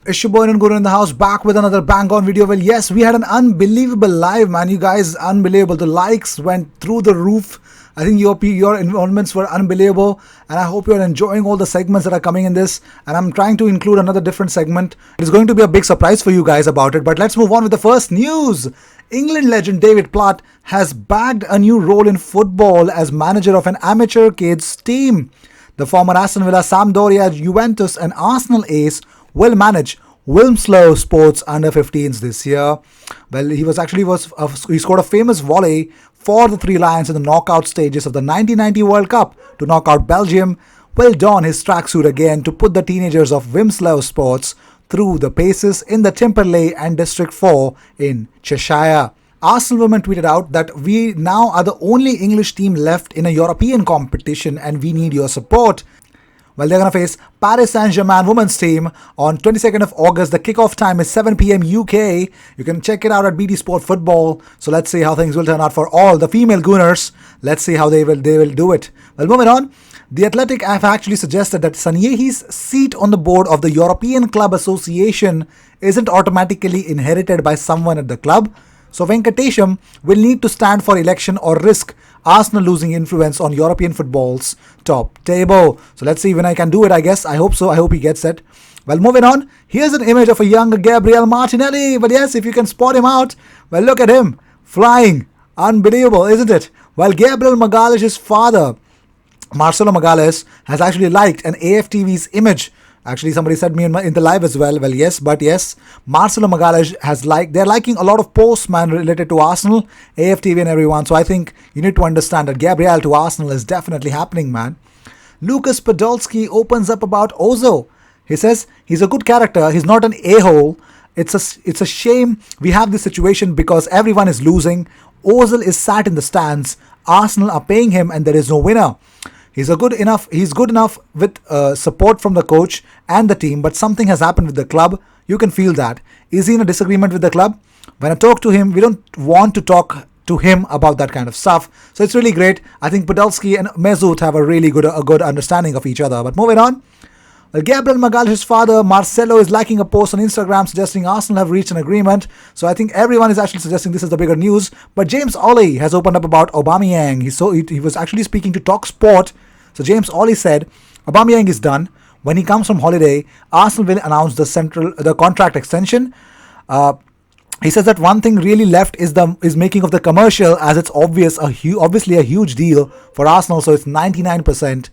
Ishuboy and Guru in the house, back with another bang on video. Well, yes, we had an unbelievable live, man. You guys, unbelievable. The likes went through the roof. I think your involvements were unbelievable, and I hope you're enjoying all the segments that are coming in this. And I'm trying to include another different segment. It's going to be a big surprise for you guys about it. But let's move on with the first news. England legend David Platt has bagged a new role in football as manager of an amateur kids team. The former Aston Villa, Sampdoria, Juventus, and Arsenal ace will manage Wilmslow Sports under-15s this year. Well, he scored a famous volley for the Three Lions in the knockout stages of the 1990 World Cup to knock out Belgium. Will don his tracksuit again to put the teenagers of Wilmslow Sports through the paces in the Timperley and District 4 in Cheshire. Arsenal women tweeted out that we now are the only English team left in a European competition and we need your support. Well, they're going to face Paris Saint-Germain women's team on 22nd of August. The kickoff time is 7 p.m. UK. You can check it out at BT Sport Football. So let's see how things will turn out for all the female Gooners. Let's see how they will do it. Well, moving on. The Athletic have actually suggested that Sanyehi's seat on the board of the European Club Association isn't automatically inherited by someone at the club. So Venkatesham will need to stand for election or risk Arsenal losing influence on European football's top table. So let's see when I can do it, I guess. I hope so. I hope he gets it. Well, moving on. Here's an image of a young Gabriel Martinelli. But yes, if you can spot him out, well, look at him. Flying. Unbelievable, isn't it? Well, Gabriel Magalhaes' father, Marcelo Magalhaes, has actually liked an AFTV's image. Actually, somebody said me in the live as well. Well, yes, Marcelo Magalhaes they're liking a lot of posts, man, related to Arsenal, AFTV and everyone. So I think you need to understand that Gabriel to Arsenal is definitely happening, man. Lucas Podolski opens up about Ozil. He says he's a good character. He's not an a-hole. It's a shame we have this situation because everyone is losing. Ozil is sat in the stands. Arsenal are paying him and there is no winner. He's good enough with support from the coach and the team, but something has happened with the club. You can feel that. Is he in a disagreement with the club? When I talk to him, we don't want to talk to him about that kind of stuff. So it's really great. I think Podolski and Mesut have a really good understanding of each other. But moving on. Well, Gabriel Magalhaes' father, Marcelo, is liking a post on Instagram suggesting Arsenal have reached an agreement. So I think everyone is actually suggesting this is the bigger news. But James Ollie has opened up about Aubameyang. He was actually speaking to TalkSport. So James Ollie said, Aubameyang is done. When he comes from holiday, Arsenal will announce the contract extension. He says that one thing really left is making of the commercial, as it's obviously a huge deal for Arsenal. So it's 99%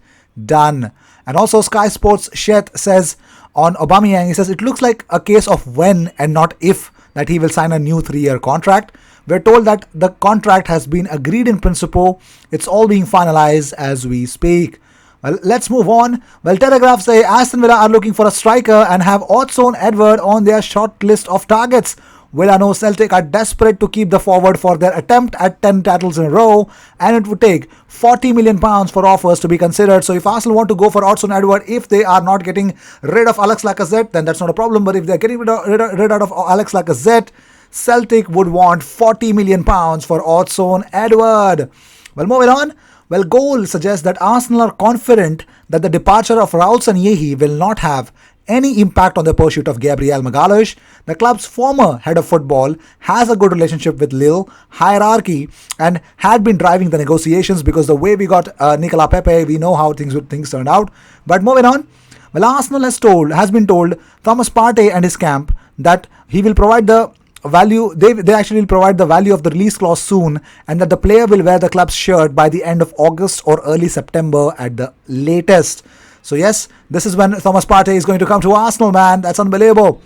done. And also Sky Sports Shet says on Aubameyang, he says it looks like a case of when and not if that he will sign a new 3-year contract. We're told that the contract has been agreed in principle. It's all being finalized as we speak. Well, let's move on. Well, Telegraph say Aston Villa are looking for a striker and have Odsonne Edouard on their short list of targets. Villa know Celtic are desperate to keep the forward for their attempt at 10 titles in a row, and it would take £40 million for offers to be considered. So if Arsenal want to go for Odsonne Edouard, if they are not getting rid of Alex Lacazette, then that's not a problem. But if they're getting rid of Alex Lacazette, Celtic would want £40 million for Odsonne Edouard. Well, moving on. Well, Goal suggests that Arsenal are confident that the departure of Raul Sanyehi will not have any impact on the pursuit of Gabriel Magalhaes. The club's former head of football has a good relationship with Lille hierarchy and had been driving the negotiations because the way we got Nicolas Pepe, we know how things turned out. But moving on. Well, Arsenal has been told Thomas Partey and his camp that he will provide the value. They actually will provide the value of the release clause soon, and that the player will wear the club's shirt by the end of August or early September at the latest. So yes, this is when Thomas Partey is going to come to Arsenal, man. That's unbelievable.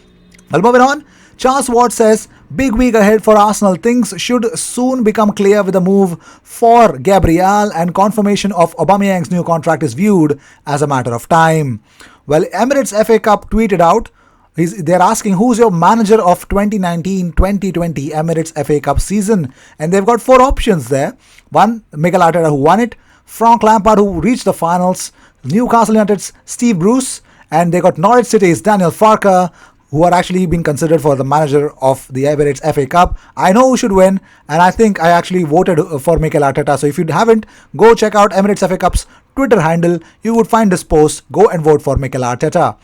Well, moving on. Charles Watt says, big week ahead for Arsenal. Things should soon become clear with a move for Gabriel, and confirmation of Aubameyang's new contract is viewed as a matter of time. Well, Emirates FA Cup tweeted out, they're asking who's your manager of 2019-2020 Emirates FA Cup season, and they've got 4 options there. One, Mikel Arteta, who won it; Frank Lampard, who reached the finals; Newcastle United's Steve Bruce; and they got Norwich City's Daniel Farke, who are actually being considered for the manager of the Emirates FA Cup. I know who should win, and I think I actually voted for Mikel Arteta. So if you haven't, go check out Emirates FA Cup's Twitter handle. You would find this post. Go and vote for Mikel Arteta.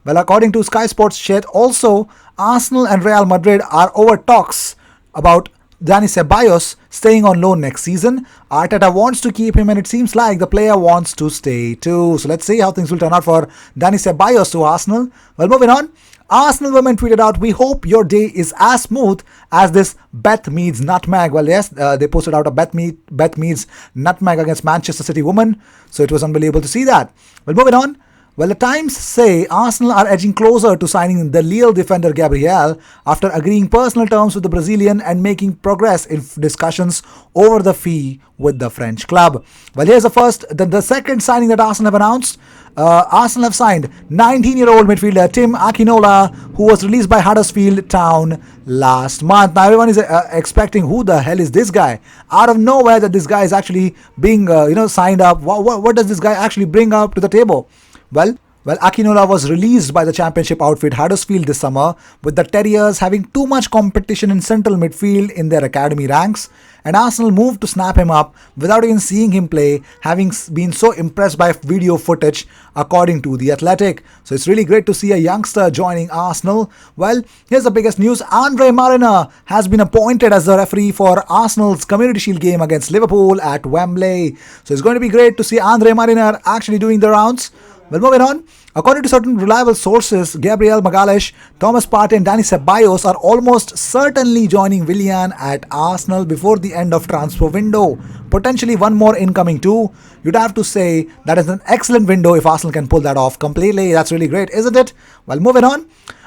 Well, according to Sky Sports Chat, also Arsenal and Real Madrid are over talks about Dani Ceballos staying on loan next season. Arteta wants to keep him, and it seems like the player wants to stay too. So let's see how things will turn out for Dani Ceballos to Arsenal. Well, moving on. Arsenal women tweeted out, "We hope your day is as smooth as this Beth Meads nutmeg." Well, yes, they posted out a Beth Meads nutmeg against Manchester City women. So it was unbelievable to see that. Well, moving on. Well, the Times say Arsenal are edging closer to signing the Lille defender Gabriel after agreeing personal terms with the Brazilian and making progress in discussions over the fee with the French club. Well, here's the second signing that Arsenal have announced. Arsenal have signed 19-year-old midfielder Tim Akinola, who was released by Huddersfield Town last month. Now everyone is expecting, who the hell is this guy? Out of nowhere, that this guy is actually being signed up. What does this guy actually bring up to the table? Well, Akinola was released by the championship outfit Huddersfield this summer, with the Terriers having too much competition in central midfield in their academy ranks, and Arsenal moved to snap him up without even seeing him play, having been so impressed by video footage, according to The Athletic. So it's really great to see a youngster joining Arsenal. Well, here's the biggest news. Andre Mariner has been appointed as the referee for Arsenal's Community Shield game against Liverpool at Wembley. So it's going to be great to see Andre Mariner actually doing the rounds. Well, moving on. According to certain reliable sources, Gabriel Magalhaes, Thomas Partey and Dani Ceballos are almost certainly joining Willian at Arsenal before the end of transfer window. Potentially one more incoming too. You'd have to say that is an excellent window if Arsenal can pull that off completely. That's really great, isn't it? Well, moving on.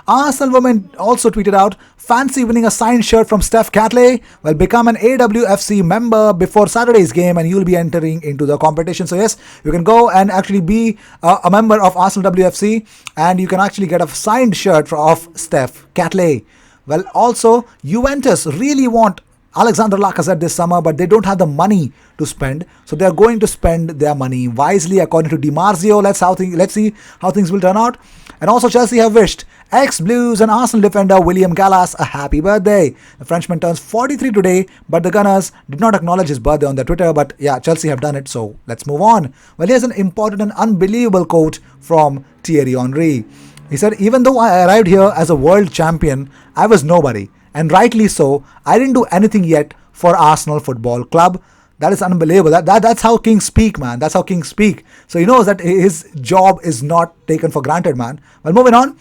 Arsenal women also tweeted out, "Fancy winning a signed shirt from Steph Catley? Well, become an AWFC member before Saturday's game and you'll be entering into the competition." So yes, you can go and actually be a member of Arsenal WFC, and you can actually get a signed shirt of Steph Catley. Well, also, Juventus really want Alexander Lacazette this summer, but they don't have the money to spend, so they are going to spend their money wisely, according to Di Marzio. Let's see how things will turn out. And also, Chelsea have wished ex-Blues and Arsenal defender William Gallas a happy birthday. The Frenchman turns 43 today, but the Gunners did not acknowledge his birthday on their Twitter. But yeah, Chelsea have done it, so let's move on. Well, here's an important and unbelievable quote from Thierry Henry. He said, "Even though I arrived here as a world champion, I was nobody. And rightly so, I didn't do anything yet for Arsenal Football Club." That is unbelievable. That's how kings speak, man. That's how kings speak. So he knows that his job is not taken for granted, man. Well, moving on.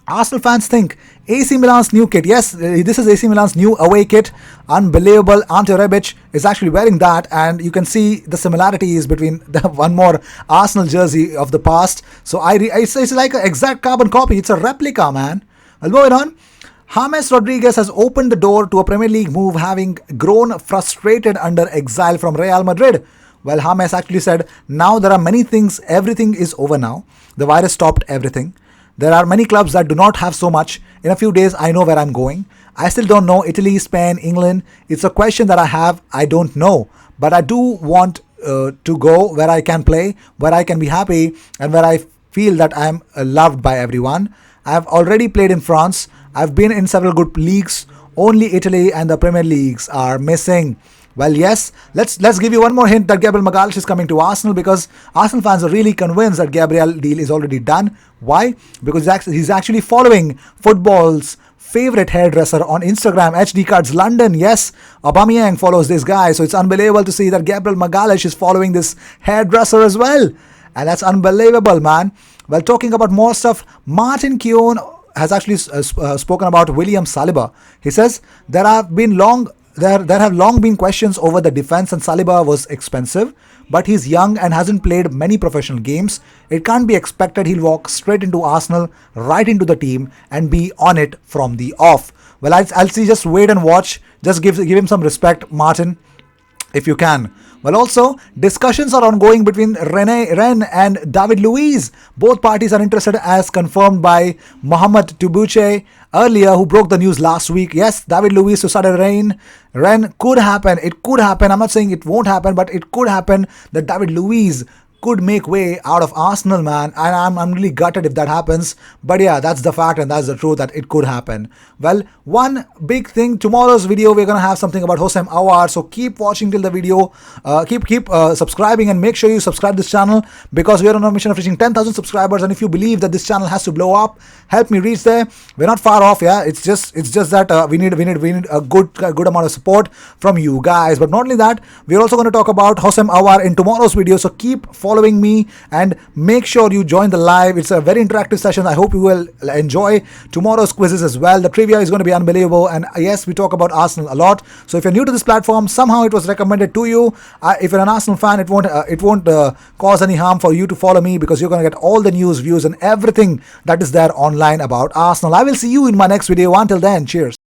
Arsenal fans think AC Milan's new kit. Yes, this is AC Milan's new away kit. Unbelievable. Ante Rebic is actually wearing that, and you can see the similarities between the one more Arsenal jersey of the past. So it's like an exact carbon copy. It's a replica, man. Well, moving on. James Rodriguez has opened the door to a Premier League move, having grown frustrated under exile from Real Madrid. Well, James actually said, "Now there are many things, everything is over now. The virus stopped everything. There are many clubs that do not have so much. In a few days, I know where I'm going. I still don't know Italy, Spain, England. It's a question that I don't know. But I do want to go where I can play, where I can be happy, and where I feel that I'm loved by everyone. I've already played in France. I've been in several good leagues. Only Italy and the Premier Leagues are missing." Well, yes, let's give you one more hint that Gabriel Magalhaes is coming to Arsenal, because Arsenal fans are really convinced that Gabriel deal is already done. Why? Because he's actually following football's favorite hairdresser on Instagram, HD Cards London. Yes, Aubameyang follows this guy, so it's unbelievable to see that Gabriel Magalhaes is following this hairdresser as well. And that's unbelievable, man. Well, talking about more stuff, Martin Keown has actually spoken about William Saliba. He says, there have long been questions over the defense, and Saliba was expensive, but he's young and hasn't played many professional games. It can't be expected he'll walk straight into Arsenal, right into the team, and be on it from the off. Well, I'll see, just wait and watch. Just give him some respect, Martin, if you can. Well, also, discussions are ongoing between Rennes and David Luiz. Both parties are interested, as confirmed by Mohamed Tubuche earlier, who broke the news last week. Yes, David Luiz to start at Rennes could happen. It could happen. I'm not saying it won't happen, but it could happen that David Luiz could make way out of Arsenal, man. And I'm really gutted if that happens. But yeah, that's the fact and that's the truth that it could happen. Well, one big thing, tomorrow's video, we're going to have something about Hossein Aouar. So keep watching till the video. Keep subscribing and make sure you subscribe this channel because we are on a mission of reaching 10,000 subscribers. And if you believe that this channel has to blow up, help me reach there. We're not far off, yeah. It's just that we need a good amount of support from you guys. But not only that, we're also going to talk about Hossein Aouar in tomorrow's video. So keep following me and make sure you join the live. It's a very interactive session. I hope you will enjoy tomorrow's quizzes as well. The trivia is going to be unbelievable, and yes, we talk about Arsenal a lot. So if you're new to this platform, somehow it was recommended to you. If you're an Arsenal fan, it won't cause any harm for you to follow me because you're going to get all the news, views, and everything that is there online about Arsenal. I will see you in my next video. Until then, cheers.